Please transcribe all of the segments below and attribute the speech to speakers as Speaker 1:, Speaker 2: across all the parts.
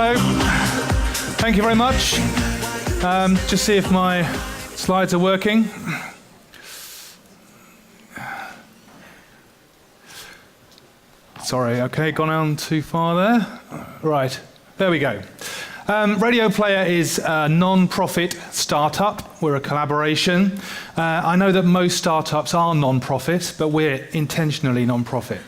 Speaker 1: Hello. Thank you very much. Just see if my slides are working. Sorry, okay, gone on too far there. Right, there we go. Radioplayer is a non-profit startup. We're a collaboration. I know that most startups are non-profit, but we're intentionally non-profit.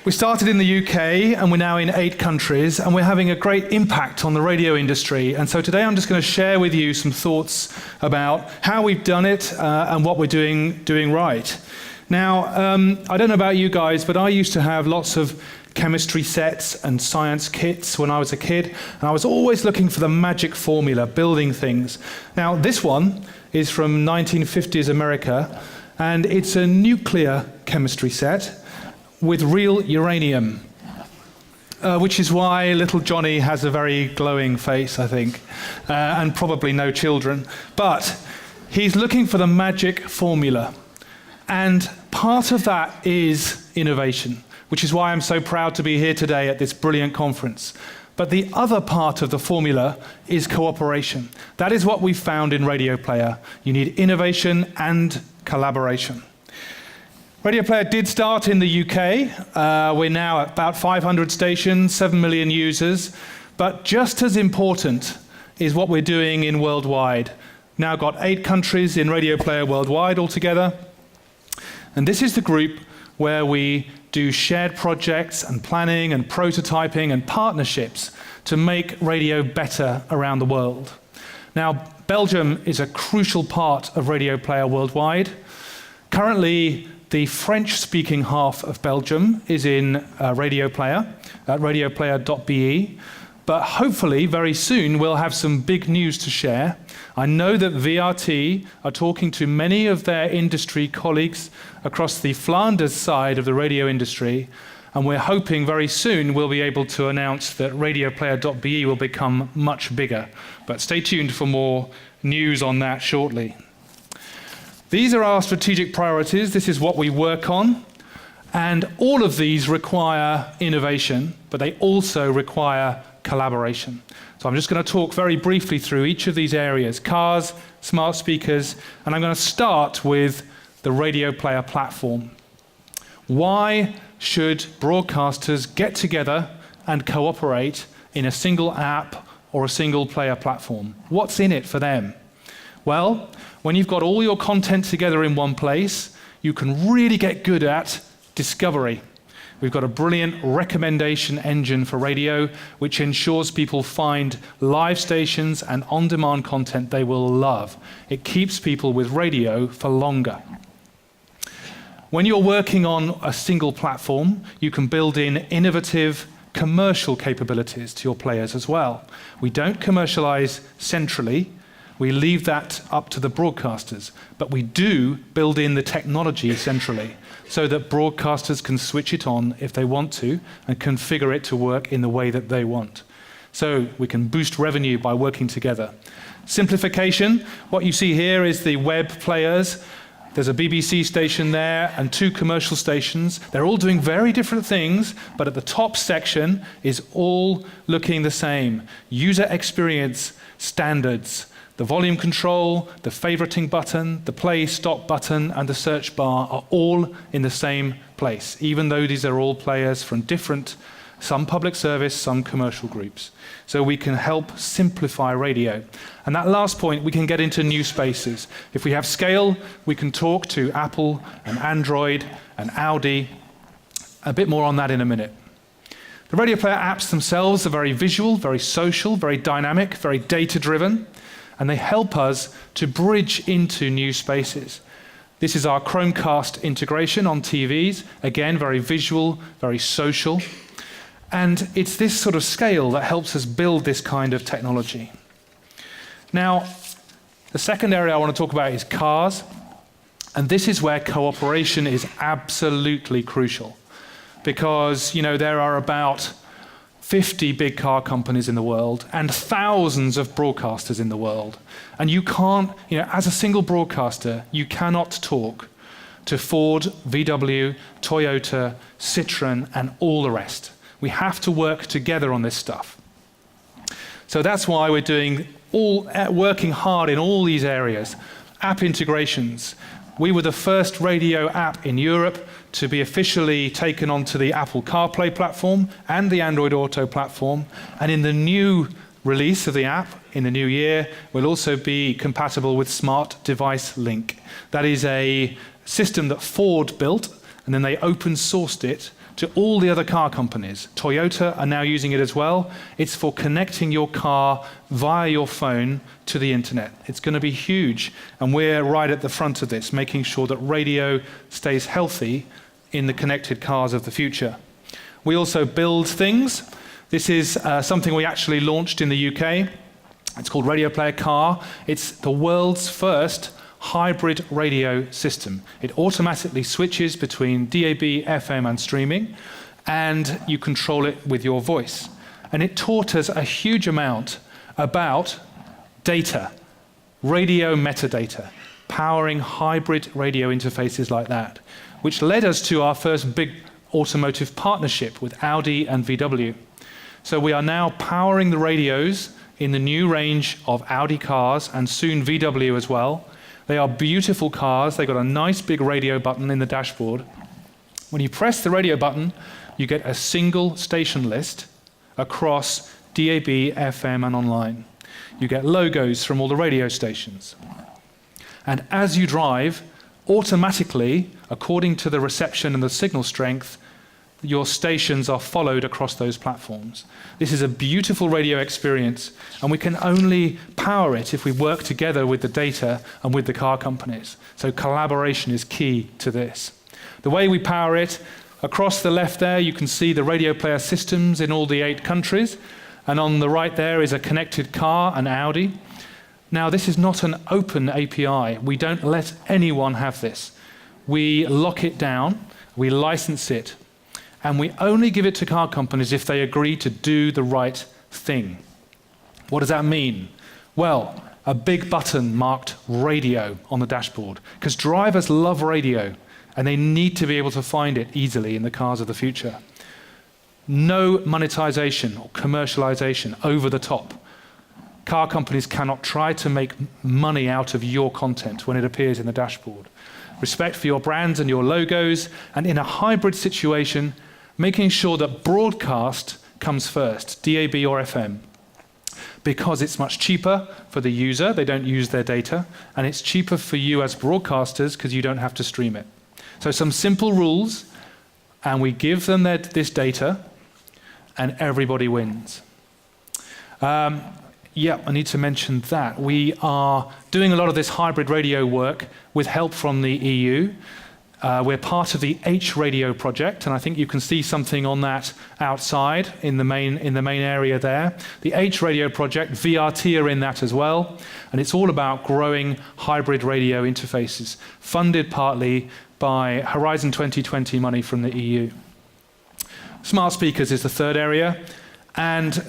Speaker 1: We started in the UK, and we're now in 8 countries, and we're having a great impact on the radio industry. And so today I'm just going to share with you some thoughts about how we've done it and what we're doing right. Now, I don't know about you guys, but I used to have lots of chemistry sets and science kits when I was a kid, and I was always looking for the magic formula, building things. Now, this one is from 1950s America, and it's a nuclear chemistry set with real uranium, which is why little Johnny has a very glowing face, I think, and probably no children. But he's looking for the magic formula. And part of that is innovation, which is why I'm so proud to be here today at this brilliant conference. But the other part of the formula is cooperation. That is what we found in Radioplayer. You need innovation and collaboration. Radioplayer did start in the UK. We're now at about 500 stations, 7 million users. But just as important is what we're doing in worldwide. Now got 8 countries in Radioplayer worldwide altogether. And this is the group where we do shared projects and planning and prototyping and partnerships to make radio better around the world. Now, Belgium is a crucial part of Radioplayer worldwide. Currently, the French-speaking half of Belgium is in Radioplayer, at radioplayer.be, but hopefully very soon we'll have some big news to share. I know that VRT are talking to many of their industry colleagues across the Flanders side of the radio industry, and we're hoping very soon we'll be able to announce that radioplayer.be will become much bigger. But stay tuned for more news on that shortly. These are our strategic priorities. This is what we work on. And all of these require innovation, but they also require collaboration. So I'm just going to talk very briefly through each of these areas: cars, smart speakers, and I'm going to start with the Radioplayer platform. Why should broadcasters get together and cooperate in a single app or a single player platform? What's in it for them? Well, when you've got all your content together in one place, you can really get good at discovery. We've got a brilliant recommendation engine for radio, which ensures people find live stations and on-demand content they will love. It keeps people with radio for longer. When you're working on a single platform, you can build in innovative commercial capabilities to your players as well. We don't commercialize centrally. We leave that up to the broadcasters, but we do build in the technology centrally so that broadcasters can switch it on if they want to and configure it to work in the way that they want. So we can boost revenue by working together. Simplification, what you see here is the web players. There's a BBC station there and 2 commercial stations. They're all doing very different things, but at the top section is all looking the same. User experience standards. The volume control, the favoriting button, the play stop button, and the search bar are all in the same place, even though these are all players from different, some public service, some commercial groups. So we can help simplify radio. And that last point, we can get into new spaces. If we have scale, we can talk to Apple and Android and Audi. A bit more on that in a minute. The Radioplayer apps themselves are very visual, very social, very dynamic, very data-driven. And they help us to bridge into new spaces. This is our Chromecast integration on TVs. Again, very visual, very social. And it's this sort of scale that helps us build this kind of technology. Now, the second area I want to talk about is cars. And this is where cooperation is absolutely crucial. Because, you know, there are about 50 big car companies in the world and thousands of broadcasters in the world. And you can't, you know, as a single broadcaster, you cannot talk to Ford, VW, Toyota, Citroën, and all the rest. We have to work together on this stuff. So that's why we're working hard in all these areas. App integrations. We were the first radio app in Europe to be officially taken onto the Apple CarPlay platform and the Android Auto platform. And in the new release of the app in the new year, we'll also be compatible with Smart Device Link. That is a system that Ford built, and then they open sourced it to all the other car companies. Toyota are now using it as well. It's for connecting your car via your phone to the internet. It's going to be huge, and we're right at the front of this, making sure that radio stays healthy in the connected cars of the future. We also build things. This is something we actually launched in the UK. It's called Radioplayer Car. It's the world's first hybrid radio system. It automatically switches between DAB, FM, and streaming, and you control it with your voice. And it taught us a huge amount about data, radio metadata, powering hybrid radio interfaces like that, which led us to our first big automotive partnership with Audi and VW. So we are now powering the radios in the new range of Audi cars and soon VW as well. They are beautiful cars. They've got a nice big radio button in the dashboard. When you press the radio button, you get a single station list across DAB, FM, and online. You get logos from all the radio stations. And as you drive, automatically, according to the reception and the signal strength, your stations are followed across those platforms. This is a beautiful radio experience, and we can only power it if we work together with the data and with the car companies. So collaboration is key to this. The way we power it, across the left there, you can see the radio player systems in all the 8 countries, and on the right there is a connected car, an Audi. Now, this is not an open API. We don't let anyone have this. We lock it down, we license it, and we only give it to car companies if they agree to do the right thing. What does that mean? Well, a big button marked radio on the dashboard, because drivers love radio, and they need to be able to find it easily in the cars of the future. No monetization or commercialization over the top. Car companies cannot try to make money out of your content when it appears in the dashboard. Respect for your brands and your logos, and in a hybrid situation, making sure that broadcast comes first, DAB or FM, because it's much cheaper for the user, they don't use their data, and it's cheaper for you as broadcasters because you don't have to stream it. So some simple rules, and we give them this data, and everybody wins. Yeah, I need to mention that. We are doing a lot of this hybrid radio work with help from the EU. We're part of the H Radio project, and I think you can see something on that outside in the main area there. The H Radio project, VRT are in that as well, and it's all about growing hybrid radio interfaces, funded partly by Horizon 2020 money from the EU. Smart speakers is the third area, and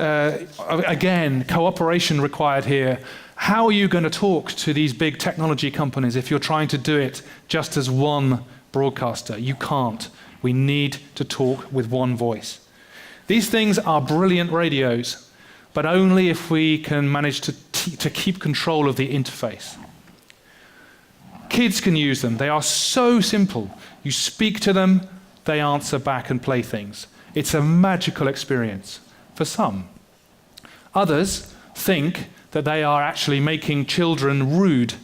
Speaker 1: again, cooperation required here. How are you going to talk to these big technology companies if you're trying to do it just as one broadcaster? You can't. We need to talk with one voice. These things are brilliant radios, but only if we can manage to keep control of the interface. Kids can use them. They are so simple. You speak to them, they answer back and play things. It's a magical experience for some. Others think that they are actually making children rude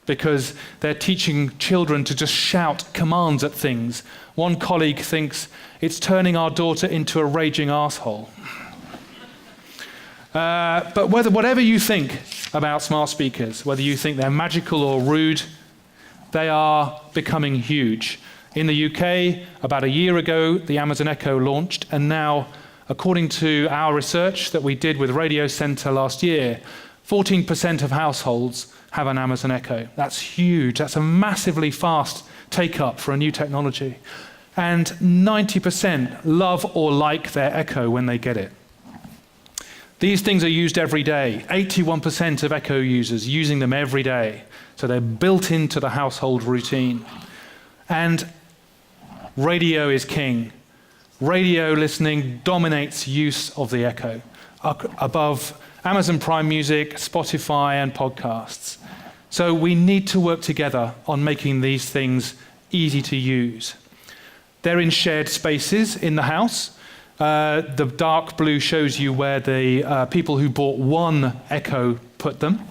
Speaker 1: because they're teaching children to just shout commands at things. One colleague thinks it's turning our daughter into a raging arsehole. But whatever you think about smart speakers, whether you think they're magical or rude, they are becoming huge. In the UK, about a year ago, the Amazon Echo launched, and now, according to our research that we did with Radio Centre last year, 14% of households have an Amazon Echo. That's huge. That's a massively fast take-up for a new technology. And 90% love or like their Echo when they get it. These things are used every day. 81% of Echo users using them every day. So they're built into the household routine. And radio is king. radio listening dominates use of the Echo, above Amazon Prime Music, Spotify, and podcasts. So we need to work together on making these things easy to use. They're in shared spaces in the house. The dark blue shows you where the people who bought one Echo put them,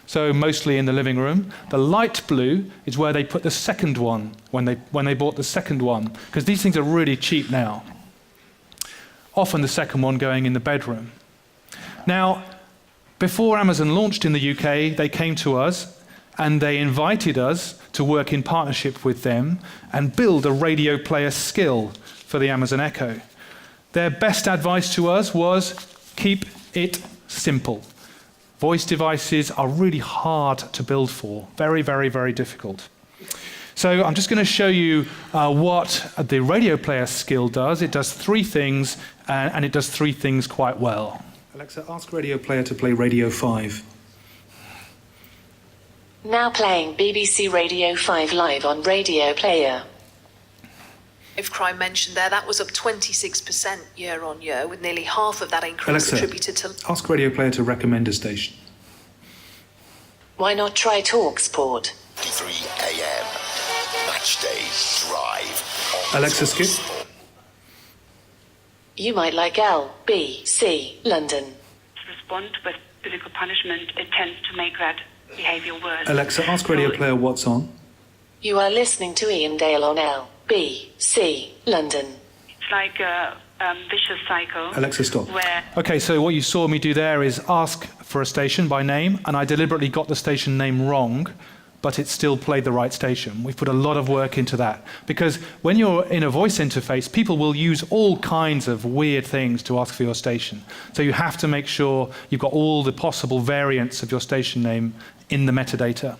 Speaker 1: so mostly in the living room. The light blue is where they put the second one when they bought the second one, because these things are really cheap now. Often the second one going in the bedroom. Now, before Amazon launched in the UK, they came to us and they invited us to work in partnership with them and build a radio player skill for the Amazon Echo. Their best advice to us was keep it simple. Voice devices are really hard to build for, very, very, very difficult. So I'm just going to show you what the radio player skill does. It does three things, and it does three things quite well. Alexa, ask Radio Player to play Radio 5.
Speaker 2: Now playing BBC Radio 5 live on Radio Player.
Speaker 3: If crime mentioned there, that was up 26% year on year, with nearly half of that increase attributed to...
Speaker 1: Ask Radio Player to recommend a station.
Speaker 2: Why not try TalkSport?
Speaker 4: 3 a.m. Matchday Drive.
Speaker 1: Alexa, skip.
Speaker 2: You might like LBC London.
Speaker 5: To respond with physical punishment, it tends to make that behaviour worse.
Speaker 1: Alexa, ask Radio Player what's on.
Speaker 2: You are listening to Ian Dale on LBC London.
Speaker 5: It's like a vicious cycle.
Speaker 1: Alexa, stop.
Speaker 5: Where
Speaker 1: Okay, so what you saw me do there is ask for a station by name, and I deliberately got the station name wrong, but it still played the right station. We've put a lot of work into that, because when you're in a voice interface, people will use all kinds of weird things to ask for your station. So you have to make sure you've got all the possible variants of your station name in the metadata.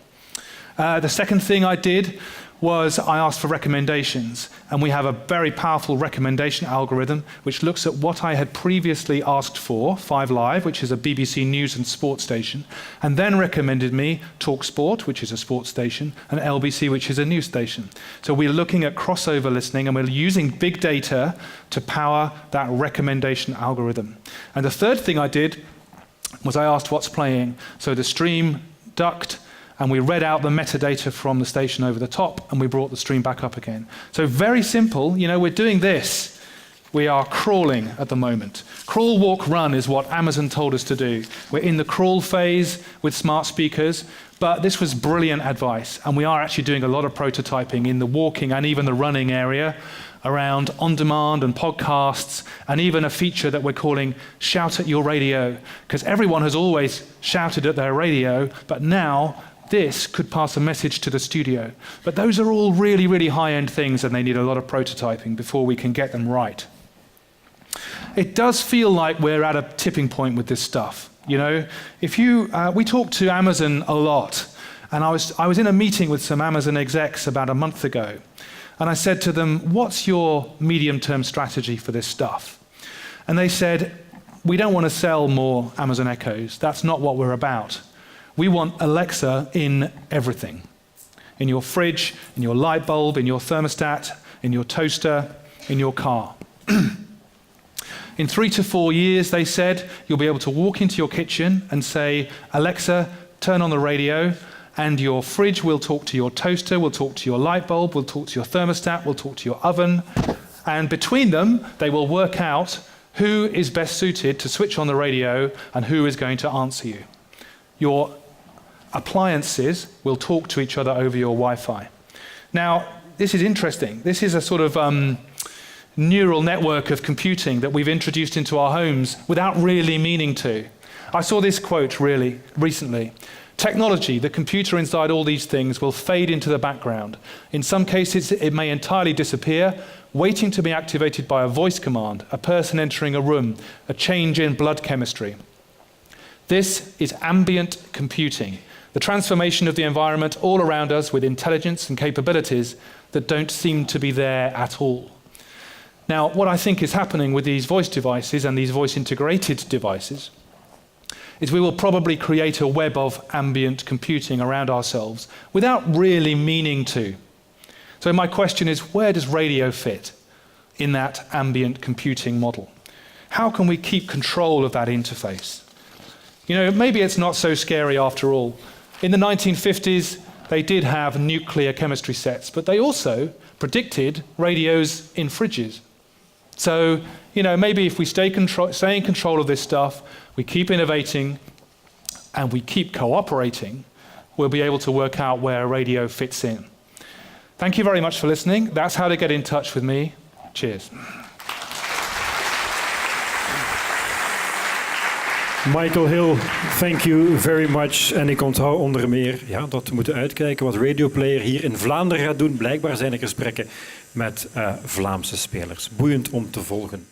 Speaker 1: The second thing I did was I asked for recommendations, and we have a very powerful recommendation algorithm which looks at what I had previously asked for, 5 Live, which is a BBC News and Sports station, and then recommended me TalkSport, which is a sports station, and LBC, which is a news station. So we're looking at crossover listening, and we're using big data to power that recommendation algorithm. And the third thing I did was I asked what's playing. So the stream ducked, and we read out the metadata from the station over the top, and we brought the stream back up again. So very simple, we're doing this. We are crawling at the moment. Crawl, walk, run is what Amazon told us to do. We're in the crawl phase with smart speakers, but this was brilliant advice, and we are actually doing a lot of prototyping in the walking and even the running area around on-demand and podcasts, and even a feature that we're calling Shout at Your Radio, because everyone has always shouted at their radio, but now this could pass a message to the studio. But those are all really, really high-end things, and they need a lot of prototyping before we can get them right. It does feel like we're at a tipping point with this stuff. We talk to Amazon a lot, and I was in a meeting with some Amazon execs about a month ago, and I said to them, what's your medium-term strategy for this stuff? And they said, we don't want to sell more Amazon Echoes. That's not what we're about. We want Alexa in everything. In your fridge, in your light bulb, in your thermostat, in your toaster, in your car. In 3 to 4 years, they said, you'll be able to walk into your kitchen and say, Alexa, turn on the radio, and your fridge will talk to your toaster, will talk to your light bulb, will talk to your thermostat, will talk to your oven, and between them, they will work out who is best suited to switch on the radio and who is going to answer you. Your appliances will talk to each other over your Wi-Fi. Now, this is interesting. This is a sort of neural network of computing that we've introduced into our homes without really meaning to. I saw this quote really recently. Technology, the computer inside all these things, will fade into the background. In some cases, it may entirely disappear, waiting to be activated by a voice command, a person entering a room, a change in blood chemistry. This is ambient computing, the transformation of the environment all around us with intelligence and capabilities that don't seem to be there at all. Now, what I think is happening with these voice devices and these voice-integrated devices is we will probably create a web of ambient computing around ourselves without really meaning to. So my question is, where does radio fit? in that ambient computing model? How can we keep control of that interface? You know, maybe it's not so scary after all. In the 1950s, they did have nuclear chemistry sets, but they also predicted radios in fridges. So, you know, maybe if we stay in control of this stuff, we keep innovating, and we keep cooperating, we'll be able to work out where radio fits in. Thank you very much for listening. That's how to get in touch with me. Cheers.
Speaker 6: Michael Hill, thank you very much. En ik onthoud onder meer dat we moeten uitkijken wat Radioplayer hier in Vlaanderen gaat doen. Blijkbaar zijn er gesprekken met Vlaamse spelers. Boeiend om te volgen.